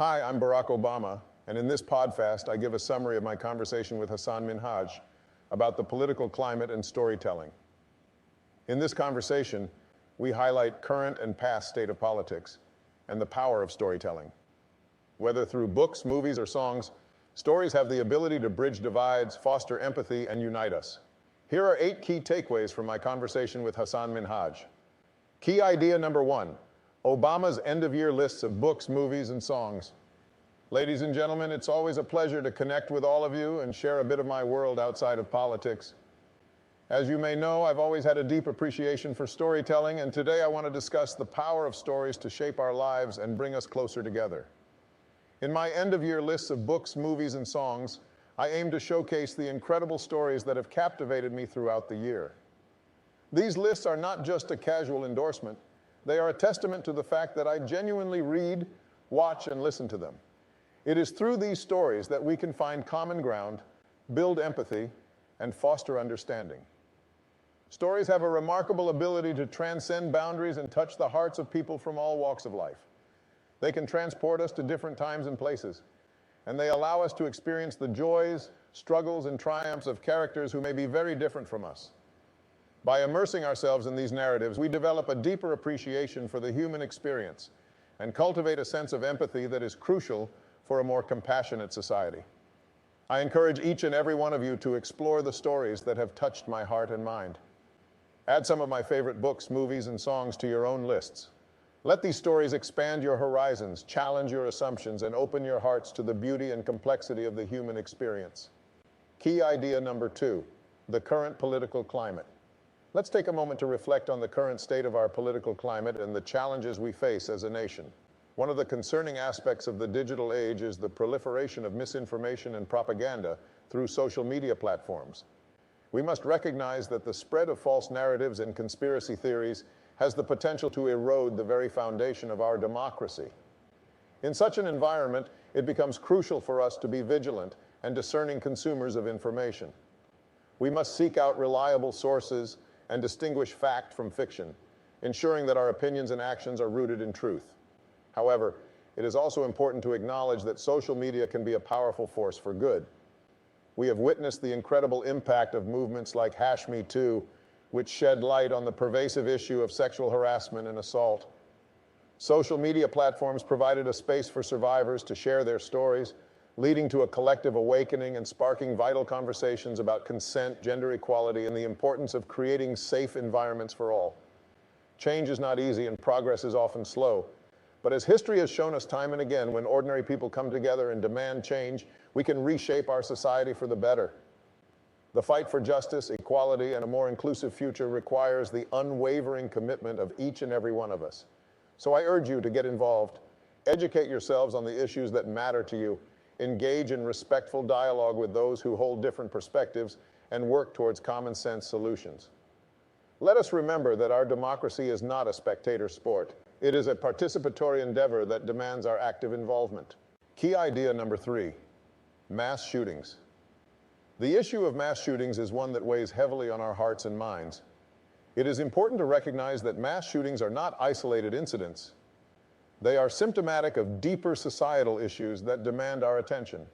Hi, I'm Barack Obama, and in this podcast, I give a summary of my conversation with Hasan Minhaj about the political climate and storytelling. In this conversation, we highlight current and past state of politics and the power of storytelling. Whether through books, movies, or songs, stories have the ability to bridge divides, foster empathy, and unite us. Here are 8 key takeaways from my conversation with Hasan Minhaj. Key idea number 1, Obama's end-of-year lists of books, movies, and songs. Ladies and gentlemen, it's always a pleasure to connect with all of you and share a bit of my world outside of politics. As you may know, I've always had a deep appreciation for storytelling, and today I want to discuss the power of stories to shape our lives and bring us closer together. In my end-of-year lists of books, movies, and songs, I aim to showcase the incredible stories that have captivated me throughout the year. These lists are not just a casual endorsement. They are a testament to the fact that I genuinely read, watch, and listen to them. It is through these stories that we can find common ground, build empathy, and foster understanding. Stories have a remarkable ability to transcend boundaries and touch the hearts of people from all walks of life. They can transport us to different times and places, and they allow us to experience the joys, struggles, and triumphs of characters who may be very different from us. By immersing ourselves in these narratives, we develop a deeper appreciation for the human experience and cultivate a sense of empathy that is crucial for a more compassionate society. I encourage each and every one of you to explore the stories that have touched my heart and mind. Add some of my favorite books, movies, and songs to your own lists. Let these stories expand your horizons, challenge your assumptions, and open your hearts to the beauty and complexity of the human experience. Key idea number 2, the current political climate. Let's take a moment to reflect on the current state of our political climate and the challenges we face as a nation. One of the concerning aspects of the digital age is the proliferation of misinformation and propaganda through social media platforms. We must recognize that the spread of false narratives and conspiracy theories has the potential to erode the very foundation of our democracy. In such an environment, it becomes crucial for us to be vigilant and discerning consumers of information. We must seek out reliable sources and distinguish fact from fiction, ensuring that our opinions and actions are rooted in truth. However, it is also important to acknowledge that social media can be a powerful force for good. We have witnessed the incredible impact of movements like #MeToo, which shed light on the pervasive issue of sexual harassment and assault. Social media platforms provided a space for survivors to share their stories, leading to a collective awakening and sparking vital conversations about consent, gender equality, and the importance of creating safe environments for all. Change is not easy and progress is often slow. But as history has shown us time and again, when ordinary people come together and demand change, we can reshape our society for the better. The fight for justice, equality, and a more inclusive future requires the unwavering commitment of each and every one of us. So I urge you to get involved, educate yourselves on the issues that matter to you, engage in respectful dialogue with those who hold different perspectives, and work towards common sense solutions. Let us remember that our democracy is not a spectator sport. It is a participatory endeavor that demands our active involvement. Key idea number 3, mass shootings. The issue of mass shootings is one that weighs heavily on our hearts and minds. It is important to recognize that mass shootings are not isolated incidents. They are symptomatic of deeper societal issues that demand our attention.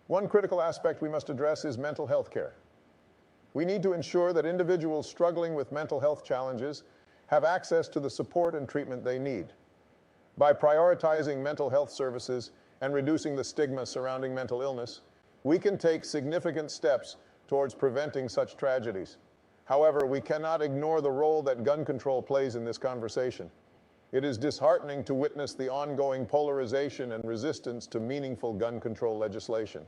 One critical aspect we must address is mental health care. We need to ensure that individuals struggling with mental health challenges have access to the support and treatment they need. By prioritizing mental health services and reducing the stigma surrounding mental illness, we can take significant steps towards preventing such tragedies. However, we cannot ignore the role that gun control plays in this conversation. It is disheartening to witness the ongoing polarization and resistance to meaningful gun control legislation.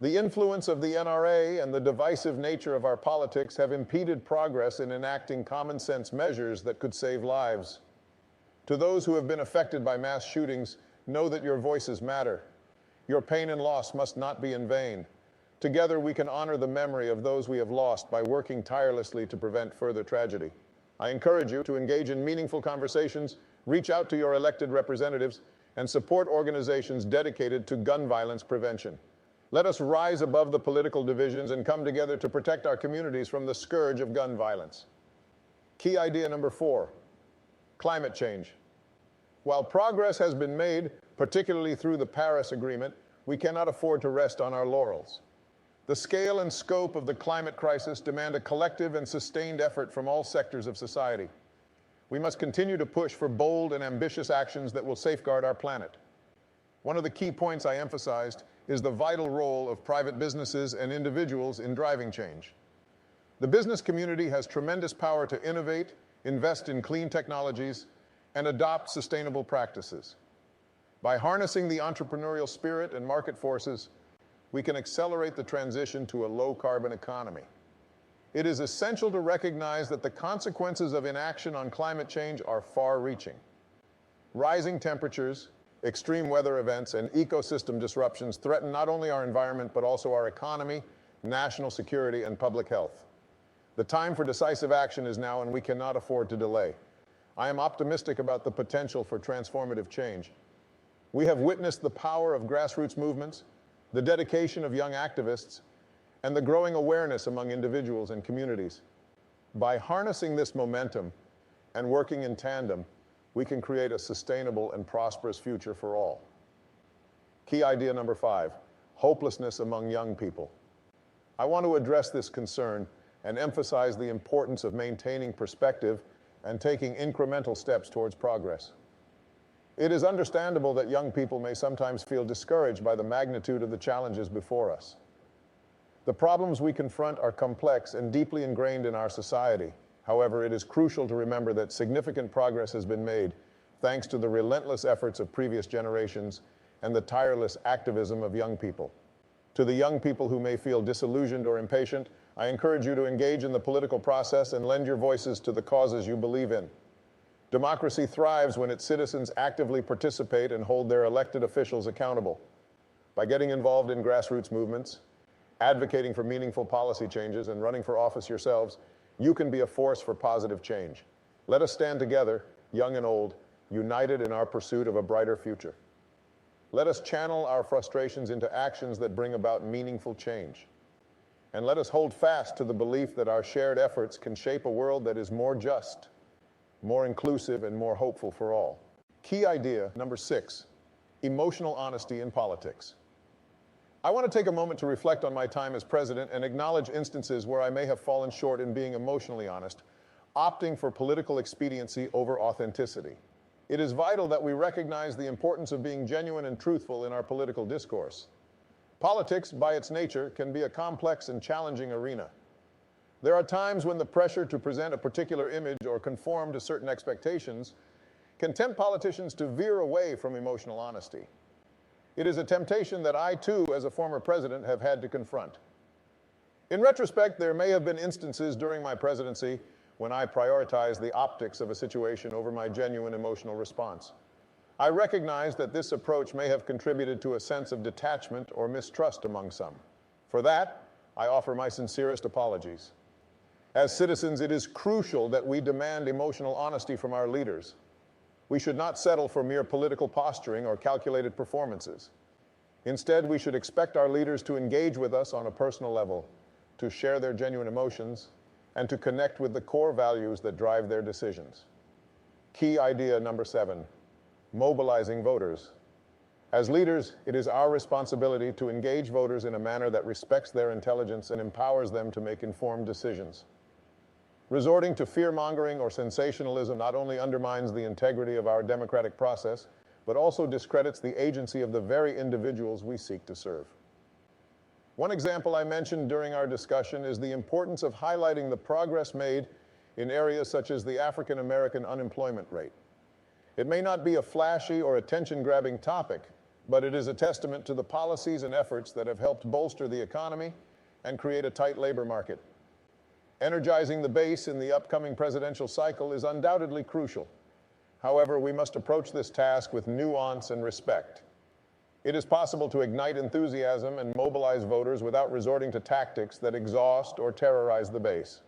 The influence of the NRA and the divisive nature of our politics have impeded progress in enacting common sense measures that could save lives. To those who have been affected by mass shootings, know that your voices matter. Your pain and loss must not be in vain. Together we can honor the memory of those we have lost by working tirelessly to prevent further tragedy. I encourage you to engage in meaningful conversations, reach out to your elected representatives, and support organizations dedicated to gun violence prevention. Let us rise above the political divisions and come together to protect our communities from the scourge of gun violence. Key idea number 4, climate change. While progress has been made, particularly through the Paris Agreement, we cannot afford to rest on our laurels. The scale and scope of the climate crisis demand a collective and sustained effort from all sectors of society. We must continue to push for bold and ambitious actions that will safeguard our planet. One of the key points I emphasized is the vital role of private businesses and individuals in driving change. The business community has tremendous power to innovate, invest in clean technologies, and adopt sustainable practices. By harnessing the entrepreneurial spirit and market forces, we can accelerate the transition to a low-carbon economy. It is essential to recognize that the consequences of inaction on climate change are far-reaching. Rising temperatures, extreme weather events, and ecosystem disruptions threaten not only our environment, but also our economy, national security, and public health. The time for decisive action is now, and we cannot afford to delay. I am optimistic about the potential for transformative change. We have witnessed the power of grassroots movements, the dedication of young activists, and the growing awareness among individuals and communities. By harnessing this momentum and working in tandem, we can create a sustainable and prosperous future for all. Key idea number 5, hopelessness among young people. I want to address this concern and emphasize the importance of maintaining perspective and taking incremental steps towards progress. It is understandable that young people may sometimes feel discouraged by the magnitude of the challenges before us. The problems we confront are complex and deeply ingrained in our society. However, it is crucial to remember that significant progress has been made thanks to the relentless efforts of previous generations and the tireless activism of young people. To the young people who may feel disillusioned or impatient, I encourage you to engage in the political process and lend your voices to the causes you believe in. Democracy thrives when its citizens actively participate and hold their elected officials accountable. By getting involved in grassroots movements, advocating for meaningful policy changes, and running for office yourselves, you can be a force for positive change. Let us stand together, young and old, united in our pursuit of a brighter future. Let us channel our frustrations into actions that bring about meaningful change. And let us hold fast to the belief that our shared efforts can shape a world that is more just, more inclusive, and more hopeful for all. Key idea number 6, emotional honesty in politics. I want to take a moment to reflect on my time as president and acknowledge instances where I may have fallen short in being emotionally honest, opting for political expediency over authenticity. It is vital that we recognize the importance of being genuine and truthful in our political discourse. Politics, by its nature, can be a complex and challenging arena. There are times when the pressure to present a particular image or conform to certain expectations can tempt politicians to veer away from emotional honesty. It is a temptation that I, too, as a former president, have had to confront. In retrospect, there may have been instances during my presidency when I prioritized the optics of a situation over my genuine emotional response. I recognize that this approach may have contributed to a sense of detachment or mistrust among some. For that, I offer my sincerest apologies. As citizens, it is crucial that we demand emotional honesty from our leaders. We should not settle for mere political posturing or calculated performances. Instead, we should expect our leaders to engage with us on a personal level, to share their genuine emotions, and to connect with the core values that drive their decisions. Key idea number 7, mobilizing voters. As leaders, it is our responsibility to engage voters in a manner that respects their intelligence and empowers them to make informed decisions. Resorting to fear-mongering or sensationalism not only undermines the integrity of our democratic process, but also discredits the agency of the very individuals we seek to serve. One example I mentioned during our discussion is the importance of highlighting the progress made in areas such as the African American unemployment rate. It may not be a flashy or attention-grabbing topic, but it is a testament to the policies and efforts that have helped bolster the economy and create a tight labor market. Energizing the base in the upcoming presidential cycle is undoubtedly crucial. However, we must approach this task with nuance and respect. It is possible to ignite enthusiasm and mobilize voters without resorting to tactics that exhaust or terrorize the base.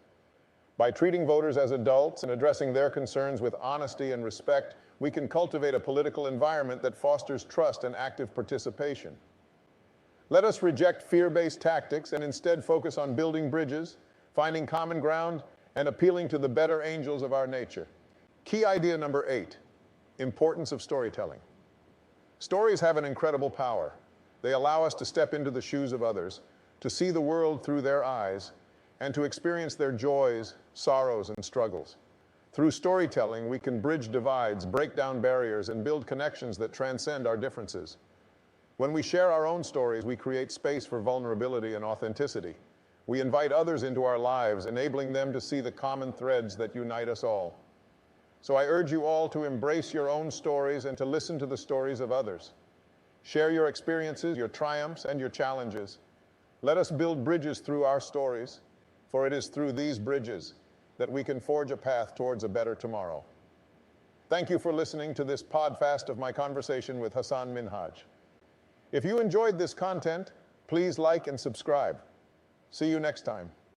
By treating voters as adults and addressing their concerns with honesty and respect, we can cultivate a political environment that fosters trust and active participation. Let us reject fear-based tactics and instead focus on building bridges, finding common ground, and appealing to the better angels of our nature. Key idea number 8, importance of storytelling. Stories have an incredible power. They allow us to step into the shoes of others, to see the world through their eyes, and to experience their joys, sorrows, and struggles. Through storytelling, we can bridge divides, break down barriers, and build connections that transcend our differences. When we share our own stories, we create space for vulnerability and authenticity. We invite others into our lives, enabling them to see the common threads that unite us all. So I urge you all to embrace your own stories and to listen to the stories of others. Share your experiences, your triumphs, and your challenges. Let us build bridges through our stories, for it is through these bridges that we can forge a path towards a better tomorrow. Thank you for listening to this podcast of my conversation with Hasan Minhaj. If you enjoyed this content, please like and subscribe. See you next time.